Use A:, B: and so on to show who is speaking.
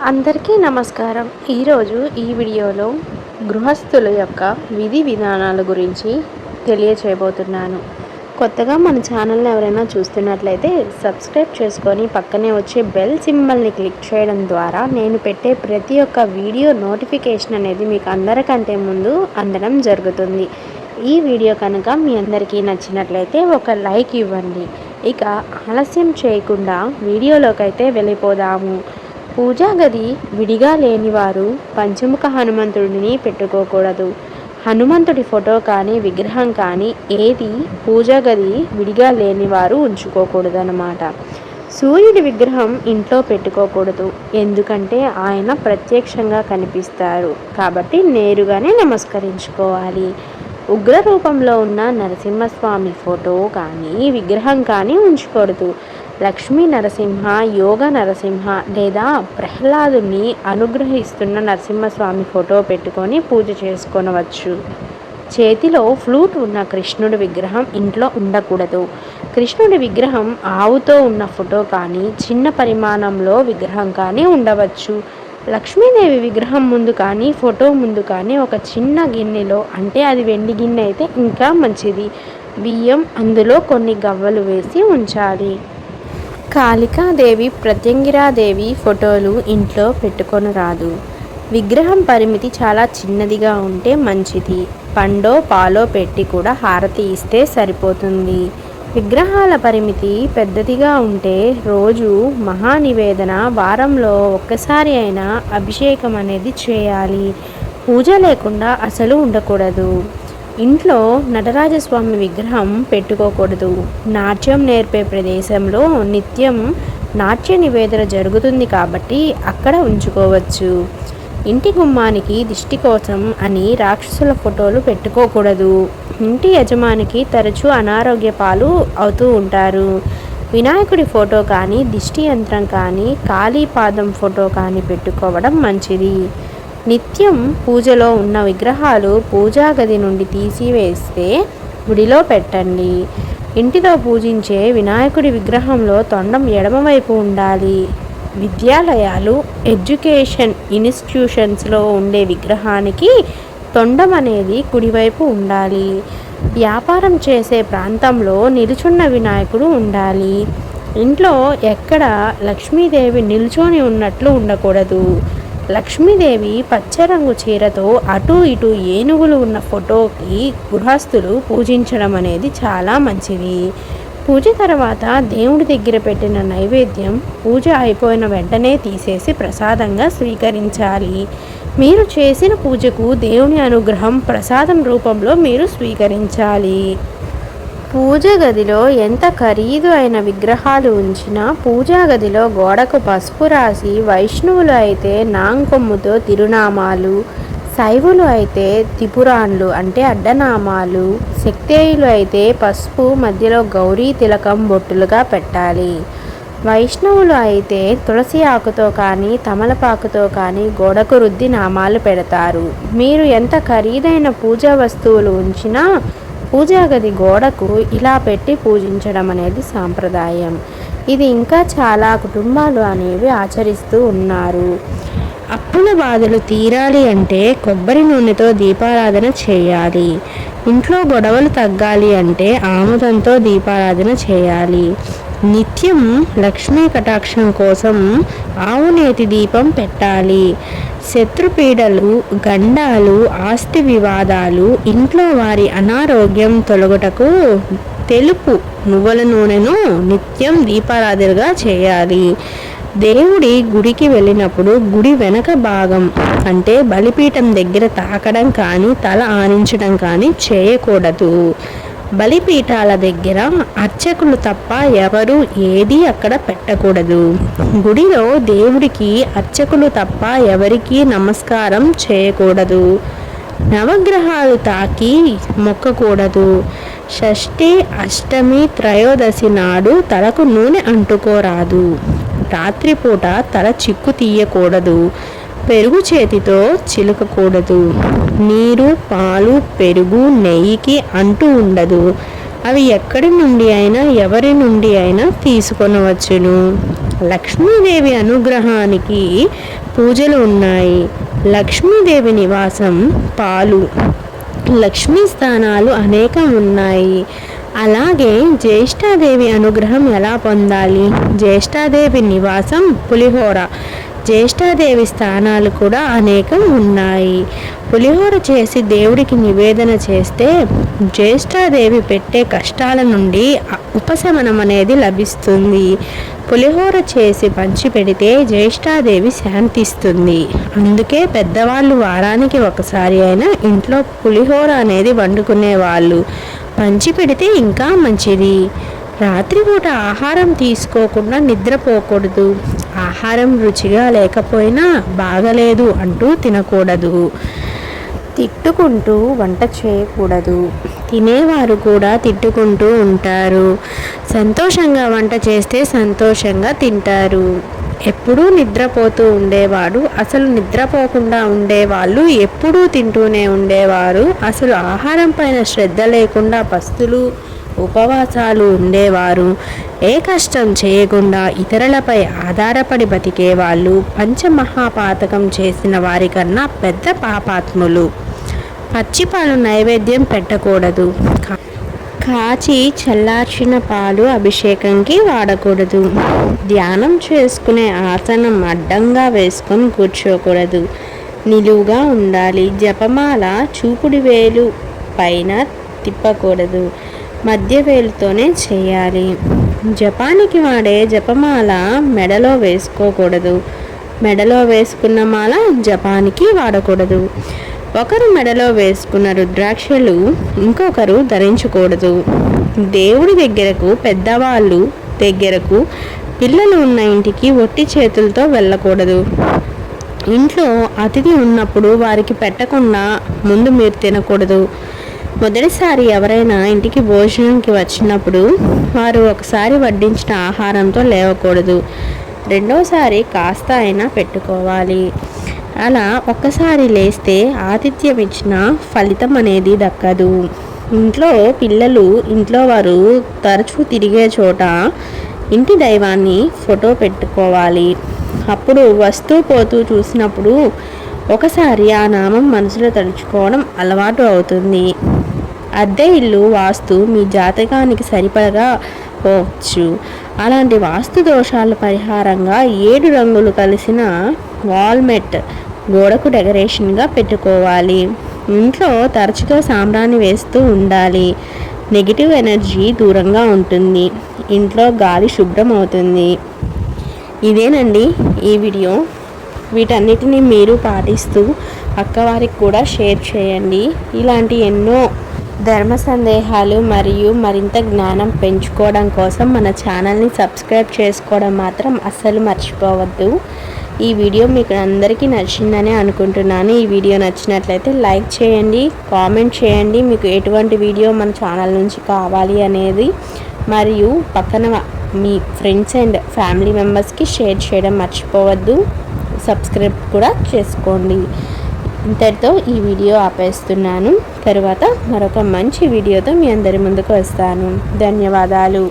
A: అందరికీ నమస్కారం. ఈరోజు ఈ వీడియోలో గృహస్థుల యొక్క విధి విధానాల గురించి తెలియచేయబోతున్నాను. కొత్తగా మన ఛానల్ని ఎవరైనా చూస్తున్నట్లయితే సబ్స్క్రైబ్ చేసుకొని పక్కనే వచ్చే బెల్ సింబల్ని క్లిక్ చేయడం ద్వారా నేను పెట్టే ప్రతి ఒక్క వీడియో నోటిఫికేషన్ అనేది మీకు అందరికంటే ముందు అందడం జరుగుతుంది. ఈ వీడియో కనుక మీ అందరికీ నచ్చినట్లయితే ఒక లైక్ ఇవ్వండి. ఇక ఆలస్యం చేయకుండా వీడియోలోకి అయితే వెళ్ళిపోదాము. పూజా గది విడిగా లేనివారు పంచముఖ హనుమంతుడిని పెట్టుకోకూడదు. హనుమంతుడి ఫోటో కానీ విగ్రహం కానీ ఏది పూజా గది విడిగా లేనివారు ఉంచుకోకూడదు అన్నమాట. సూర్యుడి విగ్రహం ఇంట్లో పెట్టుకోకూడదు, ఎందుకంటే ఆయన ప్రత్యక్షంగా కనిపిస్తారు కాబట్టి నేరుగానే నమస్కరించుకోవాలి. ఉగ్ర రూపంలో ఉన్న నరసింహస్వామి ఫోటో కానీ విగ్రహం కానీ ఉంచకూడదు. లక్ష్మీ నరసింహ, యోగ నరసింహ లేదా ప్రహ్లాదుని అనుగ్రహిస్తున్న నరసింహస్వామి ఫోటో పెట్టుకొని పూజ చేసుకొనవచ్చు. చేతిలో ఫ్లూట్ ఉన్న కృష్ణుడి విగ్రహం ఇంట్లో ఉండకూడదు. కృష్ణుడి విగ్రహం ఆవుతో ఉన్న ఫోటో కానీ చిన్న పరిమాణంలో విగ్రహం కానీ ఉండవచ్చు. లక్ష్మీదేవి విగ్రహం ముందు కానీ ఫోటో ముందు కానీ ఒక చిన్న గిన్నెలో, అంటే అది వెండి గిన్నె అయితే ఇంకా మంచిది, బియ్యం అందులో కొన్ని గవ్వలు వేసి ఉంచాలి. కాళికాదేవి, ప్రత్యంగిరాదేవి ఫోటోలు ఇంట్లో పెట్టుకొని రాదు. విగ్రహం పరిమితి చాలా చిన్నదిగా ఉంటే మంచిది. పండో పాలో పెట్టి కూడా హారతి ఇస్తే సరిపోతుంది. విగ్రహాల పరిమితి పెద్దదిగా ఉంటే రోజు మహానివేదన, వారంలో ఒక్కసారి అయినా అభిషేకం అనేది చేయాలి. పూజ లేకుండా అసలు ఉండకూడదు. ఇంట్లో నటరాజస్వామి విగ్రహం పెట్టుకోకూడదు. నాట్యం నేర్పే ప్రదేశంలో నిత్యం నాట్య నివేదన జరుగుతుంది కాబట్టి అక్కడ ఉంచుకోవచ్చు. ఇంటి గుమ్మానికి దిష్టి కోసం అని రాక్షసుల ఫోటోలు పెట్టుకోకూడదు. ఇంటి యజమానికి తరచూ అనారోగ్య పాలు అవుతూ ఉంటారు. వినాయకుడి ఫోటో కానీ దిష్టి యంత్రం కానీ కాళీపాదం ఫోటో కానీ పెట్టుకోవడం మంచిది. నిత్యం పూజలో ఉన్న విగ్రహాలు పూజా గది నుండి తీసివేస్తే గుడిలో పెట్టండి. ఇంటిలో పూజించే వినాయకుడి విగ్రహంలో తొండం ఎడమవైపు ఉండాలి. విద్యాలయాలు, ఎడ్యుకేషన్ ఇన్స్టిట్యూషన్స్లో ఉండే విగ్రహానికి తొండం అనేది కుడివైపు ఉండాలి. వ్యాపారం చేసే ప్రాంతంలో నిలుచున్న వినాయకుడు ఉండాలి. ఇంట్లో ఎక్కడ లక్ష్మీదేవి నిల్చొని ఉన్నట్లు ఉండకూడదు. లక్ష్మీదేవి పచ్చరంగు చీరతో అటు ఇటు ఏనుగులు ఉన్న ఫోటోకి గృహస్థులు పూజించడం అనేది చాలా మంచిది. పూజ తర్వాత దేవుడి దగ్గర పెట్టిన నైవేద్యం పూజ అయిపోయిన వెంటనే తీసేసి ప్రసాదంగా స్వీకరించాలి. మీరు చేసిన పూజకు దేవుని అనుగ్రహం ప్రసాదం రూపంలో మీరు స్వీకరించాలి. పూజ గదిలో ఎంత ఖరీదు అయిన విగ్రహాలు ఉంచినా పూజా గదిలో గోడకు పసుపు రాసి, వైష్ణవులు అయితే నాంకొమ్ముతో తిరునామాలు, శైవులు అయితే త్రిపురాన్లు అంటే అడ్డనామాలు, శక్తేయులు అయితే పసుపు మధ్యలో గౌరీ తిలకం బొట్టులుగా పెట్టాలి. వైష్ణవులు అయితే తులసి ఆకుతో కానీ తమలపాకుతో కానీ గోడకు రుద్ది నామాలు పెడతారు. మీరు ఎంత ఖరీదైన పూజా వస్తువులు ఉంచినా పూజా గది గోడకు ఇలా పెట్టి పూజించడం అనేది సాంప్రదాయం. ఇది ఇంకా చాలా కుటుంబాలు అనేవి ఆచరిస్తూ ఉన్నారు. అప్పుల బాధలు తీరాలి అంటే కొబ్బరి నూనెతో దీపారాధన చేయాలి. ఇంట్లో గొడవలు తగ్గాలి అంటే ఆముదంతో దీపారాధన చేయాలి. నిత్యం లక్ష్మీ కటాక్షం కోసం ఆవునేతి దీపం పెట్టాలి. శత్రుపీడలు, గండాలు, ఆస్తి వివాదాలు, ఇంట్లో వారి అనారోగ్యం తొలగుటకు తెలుపు నువ్వుల నూనెను నిత్యం దీపారాధనగా చేయాలి. దేవుడి గుడికి వెళ్ళినప్పుడు గుడి వెనక భాగం అంటే బలిపీఠం దగ్గర తాకడం కానీ తల ఆనించడం కానీ చేయకూడదు. బలిపీఠాల దగ్గర అర్చకులు తప్ప ఎవరు ఏది అక్కడ పెట్టకూడదు. గుడిలో దేవుడికి అర్చకులు తప్ప ఎవరికి నమస్కారం చేయకూడదు. నవగ్రహాలు తాకి మొక్కకూడదు. షష్ఠి, అష్టమి, త్రయోదశి నాడు తలకు నూనె అంటుకోరాదు. రాత్రిపూట తల చిక్కు తీయకూడదు. పెరుగు చేతితో చిలుకకూడదు. నీరు, పాలు, పెరుగు, నెయ్యికి అంటూ ఉండదు. అవి ఎక్కడి నుండి అయినా ఎవరి నుండి అయినా తీసుకొనవచ్చును. లక్ష్మీదేవి అనుగ్రహానికి పూజలు ఉన్నాయి. లక్ష్మీదేవి నివాసం పాలు, లక్ష్మీ స్థానాలు అనేకం ఉన్నాయి. అలాగే జ్యేష్ఠాదేవి అనుగ్రహం ఎలా పొందాలి? జ్యేష్ఠాదేవి నివాసం పులిహోర. జ్యేష్ఠాదేవి స్థానాలు కూడా అనేకం ఉన్నాయి. పులిహోర చేసి దేవుడికి నివేదన చేస్తే జ్యేష్ఠాదేవి పెట్టే కష్టాల నుండి ఉపశమనం అనేది లభిస్తుంది. పులిహోర చేసి పంచి పెడితే జ్యేష్ఠాదేవి శాంతిస్తుంది. అందుకే పెద్దవాళ్ళు వారానికి ఒకసారి అయినా ఇంట్లో పులిహోర అనేది వండుకునేవాళ్ళు. పంచి పెడితే ఇంకా మంచిది. రాత్రిపూట ఆహారం తీసుకోకుండా నిద్రపోకూడదు. ఆహారం రుచిగా లేకపోయినా బాగలేదు అంటూ తినకూడదు. తిట్టుకుంటూ వంట చేయకూడదు. తినేవారు కూడా తిట్టుకుంటూ ఉంటారు. సంతోషంగా వంట చేస్తే సంతోషంగా తింటారు. ఎప్పుడూ నిద్రపోతూ ఉండేవాడు అసలు నిద్రపోకుండా ఉండేవాళ్ళు ఎప్పుడూ తింటూనే ఉండేవారు. అసలు ఆహారం పైన శ్రద్ధ లేకుండా పస్తులు ఉపవాసాలు ఉండేవారు. ఏ కష్టం చేయకుండా ఇతరులపై ఆధారపడి బతికేవాళ్ళు పంచమహాపాతకం చేసిన వారికన్నా పెద్ద పాపాత్ములు. పచ్చిపాలు నైవేద్యం పెట్టకూడదు. కాచి చల్లార్చిన పాలు అభిషేకంకి వాడకూడదు. ధ్యానం చేసుకునే ఆసనం అడ్డంగా వేసుకొని కూర్చోకూడదు. నిలువుగా ఉండాలి. జపమాల చూపుడు వేలు పైన తిప్పకూడదు. మధ్య వేలుతోనే చేయాలి. జపానికి వాడే జపమాల మెడలో వేసుకోకూడదు. మెడలో వేసుకున్న మాల జపానికి వాడకూడదు. ఒకరు మెడలో వేసుకున్న రుద్రాక్షలు ఇంకొకరు ధరించకూడదు. దేవుడి దగ్గరకు పెద్దవాళ్ళు దగ్గరకు పిల్లలు ఉన్న ఇంటికి ఒట్టి చేతులతో వెళ్ళకూడదు. ఇంట్లో అతిథి ఉన్నప్పుడు వారికి పెట్టకుండా ముందు మీరు తినకూడదు. మొదటిసారి ఎవరైనా ఇంటికి భోజనంకి వచ్చినప్పుడు వారు ఒకసారి వడ్డించిన ఆహారంతో లేవకూడదు. రెండోసారి కాస్త అయినా పెట్టుకోవాలి. అలా ఒక్కసారి లేస్తే ఆతిథ్యం ఇచ్చిన ఫలితం అనేది దక్కదు. ఇంట్లో పిల్లలు ఇంట్లో వారు తరచూ తిరిగే చోట ఇంటి దైవాన్ని ఫోటో పెట్టుకోవాలి. అప్పుడు వస్తూ పోతూ చూసినప్పుడు ఒకసారి ఆ నామం మనసులో తలుచుకోవడం అలవాటు అవుతుంది. అద్దె ఇల్లు వాస్తు మీ జాతకానికి సరిపడగా పోవచ్చు. అలాంటి వాస్తు దోషాల పరిహారంగా 7 రంగులు కలిసిన వాల్మెట్ గోడకు డెకరేషన్గా పెట్టుకోవాలి. ఇంట్లో తరచుగా సాంబ్రాణి వేస్తూ ఉండాలి. నెగిటివ్ ఎనర్జీ దూరంగా ఉంటుంది. ఇంట్లో గాలి శుభ్రం అవుతుంది. ఇదేనండి ఈ వీడియో. వీటన్నిటిని మీరు పాటిస్తూ అక్కవారికి కూడా షేర్ చేయండి. ఇలాంటి ఎన్నో ధర్మ సందేహాలు మరియు మరింత జ్ఞానం పెంచుకోవడం కోసం మన ఛానల్ని సబ్స్క్రైబ్ చేసుకోవడం మాత్రం అస్సలు మర్చిపోవద్దు. ఈ వీడియో మీకు అందరికీ నచ్చిందని అనుకుంటున్నాను. ఈ వీడియో నచ్చినట్లయితే లైక్ చేయండి, కామెంట్ చేయండి మీకు ఎటువంటి వీడియో మన ఛానల్ నుంచి కావాలి అనేది, మరియు పక్కన మీ ఫ్రెండ్స్ అండ్ ఫ్యామిలీ మెంబర్స్కి షేర్ చేయడం మర్చిపోవద్దు. సబ్స్క్రైబ్ కూడా చేసుకోండి. ఇంతటితో ఈ వీడియో ఆపేస్తున్నాను. తర్వాత మరొక మంచి వీడియోతో మీ అందరి ముందుకు వస్తాను. ధన్యవాదాలు.